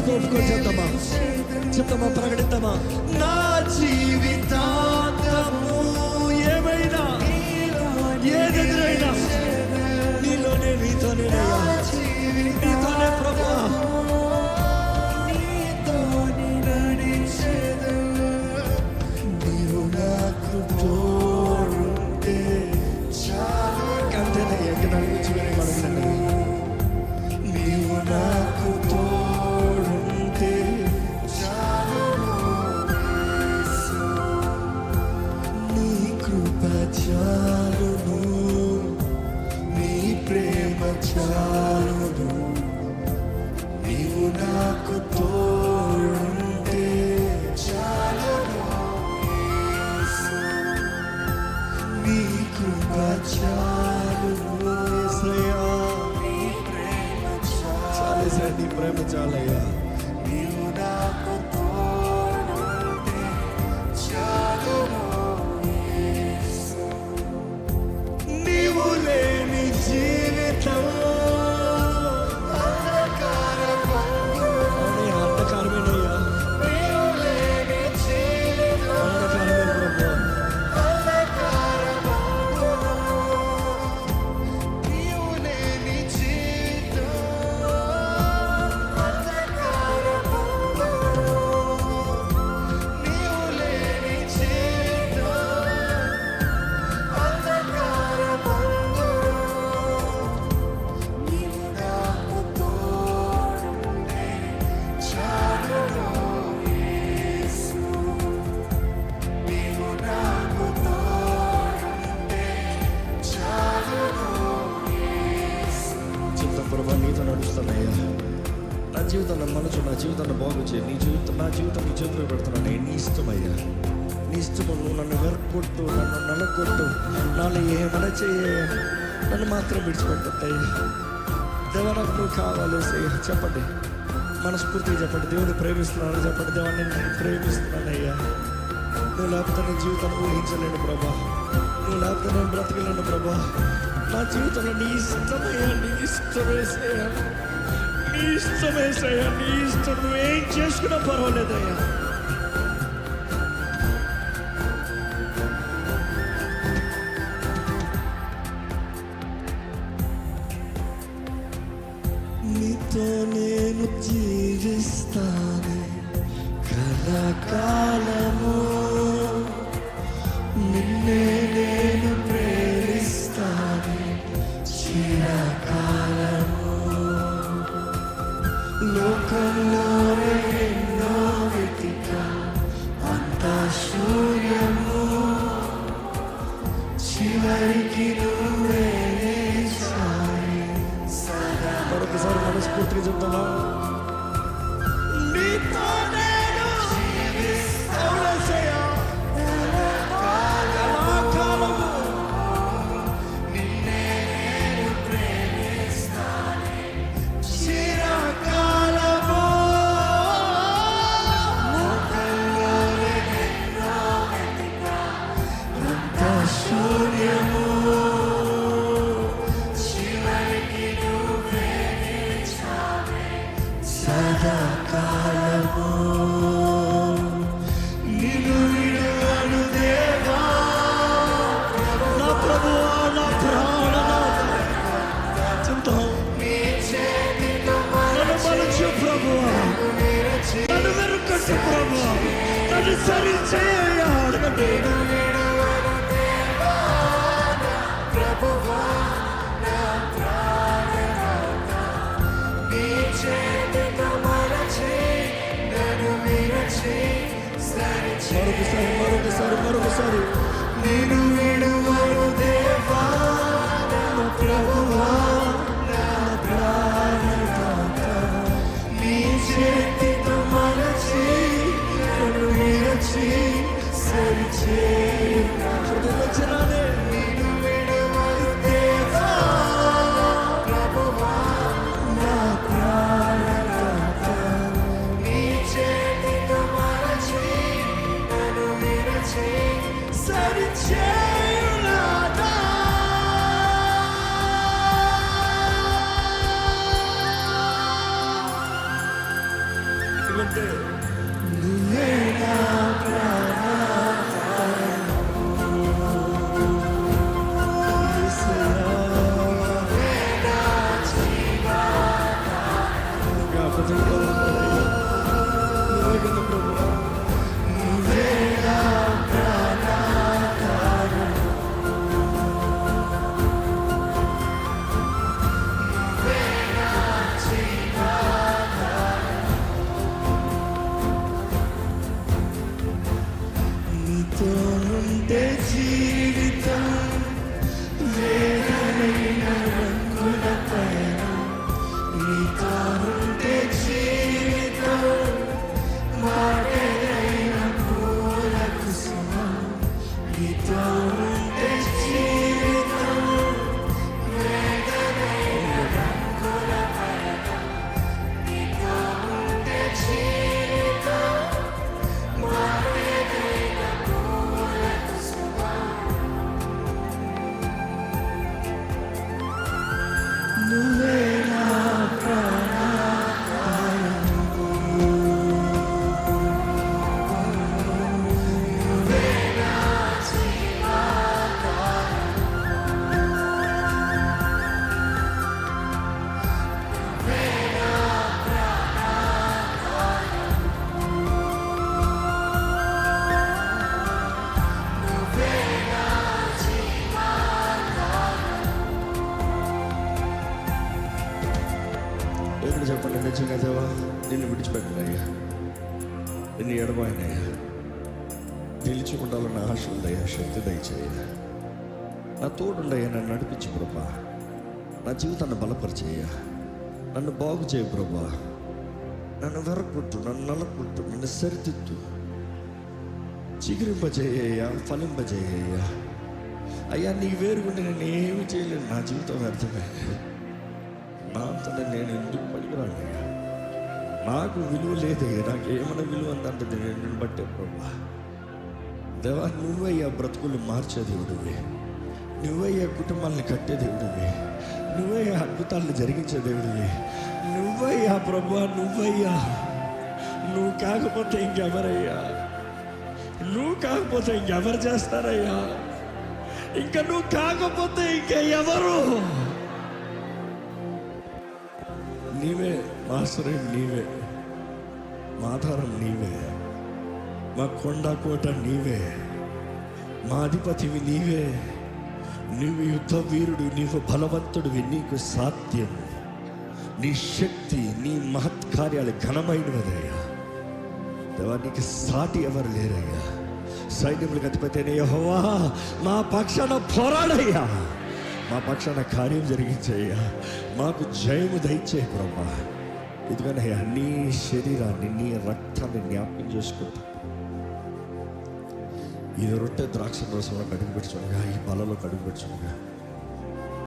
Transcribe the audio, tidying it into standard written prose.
నోటితో ఒప్పుకొని చెప్తామా ప్రకటిద్దామా? నా జీవితాంతము ఏమైనా ఏదెదురైనా నీలోనే నీతోనేనయ్యా, నీతోనే ప్రభువా. నీవు నాకు తోడుంటే అంతేనయ్యా, ఇంకా దాని గురించి వేరే అడగండి. నీవు నాకు తోడుంటే నీ కృప చాలును, నీ ప్రేమ చాలును. నీవు నాకు తోడుంటే చాలును, నీ కృప చాలును. యేసయ్యా, నీ ప్రేమ చాలు, నీ ప్రేమ చాలయ్యా. నీవు నాకు తోడుంటే చాలును. నీవు లేని జీవితం అంధకారమేనయ్యా, అంధకారమే ప్రభువా. ప్రభా, నీతో నడుస్తానయ్యా. నా జీవితాన్ని మనసు, నా జీవితాన్ని బాగు చేయి. నా జీవితం నీ చేతిలో పెడుతున్నాను. నీ ఇష్టమయ్యా, నీ ఇష్టము. నువ్వు నన్ను వెరకొట్టు, నన్ను నలగొట్టు, నాలో ఏమైనా చేయ, నన్ను మాత్రం విడిచిపెట్టయ్యా. దేవా, నాకు నువ్వు కావాలి చెప్పండి, మనస్ఫూర్తిగా చెప్పండి. దేవుని ప్రేమిస్తున్నాను చెప్పండి. దేవాన్ని నేను ప్రేమిస్తున్నానయ్యా. నువ్వు లేకపోతే నేను జీవితాన్ని ఊహించలేను ప్రభా, నువ్వు లేకపోతే నేను బ్రతకలేను ప్రభా. నా జీవితంలో నీ ఇష్టమయ్యా, నీ ఇష్టమేసయ్యా, నీ ఇష్టమేసయ్యా, నీ ఇష్టం. నువ్వేం చేసుకున్నా పర్వాలేదయ్యా. నీతో నేను జీవిస్తాను కలకాలము, నిన్నే నేను ప్రేమిస్తాను చిరకాలము. లోకంలో ఎన్నో వెతికా, అంతా శూన్యము, చివరికి నువ్వే చాలు. మరొకసారి మనస్ఫూర్తిగా చెప్తావా? నీతో నేను జీవిస్తానయ్యా, కలకాలము, నిన్నే నేను ప్రేమిస్తాను చిరకాలము. లోకంలో ఎన్నో వెతికా, అంతా శూన్యము, చివరికి నువ్వే చాలు. సదాకాలము నిన్ను విడువను దేవా, నా ప్రభువా, నా ప్రాణనాథ. నన్ను మలచు ప్రభువా, నన్ను వెరుకట్టు ప్రభువా, నన్ను సరి చేయ అడగండి. మరొకసారి నేను విడువను దేవా, నా ప్రభువా, నా ప్రాణదాత. నీ చేతితో మలచి నన్ను విరచి సరిచేయు. నేను విడువను దేవా, ప్రభువా, నా ప్రాణదాత. నీ చేతితో మలచి నన్ను విరచి సరిచేయు నాదా. ఎందుకంటే నువ్వే నా ఉంటే జీవితం వేదనైన రంగుల పైన నీతో ఉంటే జీవితం మాటలైన పూల కుసుమం నీతో ఉంటే జీవితం వేదనైన రంగుల పైన నీతో ఉంటే జీవితం మాటలైన పూల కుసుమం నువ్వే నా ఎదురు చెప్పండి, నిజంగా దేవా నిన్ను విడిచిపెట్టనయ్యా, నిన్ను ఎడబాయనయ్యా, నిలిచి ఉండాలన్న ఆశ ఉందయ్యా, శక్తి దయచేయ, నా తోడుండయ్యా, నన్ను నడిపించు ప్రభా, నా జీవితాన్ని బలపరిచేయ్యా, నన్ను బాగు చేయ ప్రభా, నన్ను వెరగొట్టు, నన్ను నలగొట్టు, నన్ను సరిదిద్దు, చిగురింపజేయ్యా, ఫలింపజేయ్యా. అయ్యా నీ వేరుగుండి నేను ఏమి చేయలేను, నా జీవితం వ్యర్థమైంది, నా అంతటా నేను ఎందుకు పనికిరానయ్యా, నాకు విలువ లేదయ్యా, నాకు ఏమైనా విలువ అందంటే నేను బట్టే ప్రభా. దేవా నువ్వయ్యా బ్రతుకులు మార్చే దేవుడివి, నువ్వయ్యా కుటుంబాలను కట్టే దేవుడివి, నువ్వయ్యా అద్భుతాలను జరిగించే దేవుడివి, నువ్వయ్యా ప్రభా, నువ్వయ్యా. నువ్వు కాకపోతే ఇంకెవరయ్యా, నువ్వు కాకపోతే ఇంకెవరు చేస్తారయ్యా, ఇంకా నువ్వు కాకపోతే ఇంకెవరు? నీవే మా ఆశ్రయం, నీవే మా ఆధారం, నీవే మా కొండ కోట, నీవే మా అధిపతివి, నీవే. నీవు యుద్ధ వీరుడు, నీవు బలవంతుడివి, నీకు సాధ్యం, నీ శక్తి, నీ మహత్కార్యాలు ఘనమైనవదయ్యా. దేవా నీకు సాటి ఎవరు లేరయ్యా. సైన్యములకు అధిపతి అయిన యెహోవా మా పక్షాన పోరాడయ్యా, మా పక్షాన కార్యం జరిగించయ్యా, మాకు జయము దయచేయ ప్రభా. ఇదిగోనయ్యా నీ శరీరాన్ని, నీ రక్తాన్ని జ్ఞాపకం చేసుకుంటా ఈ రొట్టె ద్రాక్ష రసంలో కడుగు పెట్టుచుండగా, ఈ బలలో కడుగు పెట్టుచుండగా